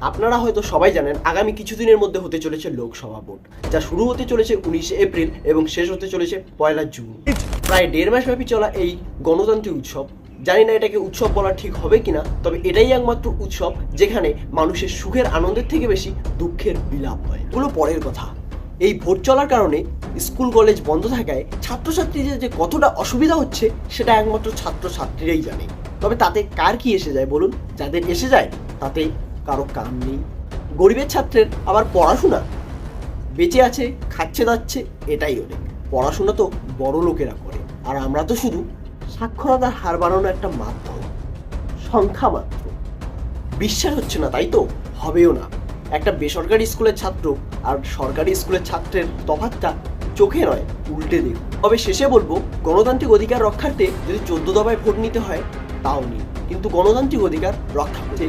আপনারা হয়তো সবাই জানেন আগামী কিছুদিনের মধ্যে হতে চলেছে লোকসভা ভোট, যা শুরু হতে চলেছে 19শে এপ্রিল এবং শেষ হতে চলেছে 1 জুন। প্রায় 1.5 মাস ব্যাপী চলা এই গণতান্ত্রিক উৎসব, জানি না এটাকে উৎসব বলা ঠিক হবে কিনা, তবে এটাই একমাত্র উৎসব যেখানে মানুষের সুখের আনন্দের থেকে বেশি দুঃখের বিলাপ হয়। এগুলো পরের কথা। এই ভোট চলার কারণে স্কুল কলেজ বন্ধ থাকায় ছাত্রছাত্রীদের যে কতটা অসুবিধা হচ্ছে সেটা একমাত্র ছাত্রছাত্রীরাই জানে। তবে তাতে কার কি এসে যায় বলুন? যাদের এসে যায় তাতে কারো কাম নেই। গরিবের ছাত্রের আবার পড়াশোনা, বেঁচে আছে, খাচ্ছে দাচ্ছে, এটাই অনেক। পড়াশোনা তো বড় লোকেরা করে, আর আমরা তো শুধু সাক্ষরতার হার বাড়ানো একটা মাধ্যম, সংখ্যা মাত্র। বিশ্বাস হচ্ছে না তাই তো? হবেও না। একটা বেসরকারি স্কুলের ছাত্র আর সরকারি স্কুলের ছাত্রের তফাৎটা চোখে নয়, উল্টে দেখুন। তবে শেষে বলবো, গণতান্ত্রিক অধিকার রক্ষার্থে যদি 14 দফায় ভোট নিতে হয় তাও নিন, কিন্তু গণতান্ত্রিক অধিকার রক্ষা করতে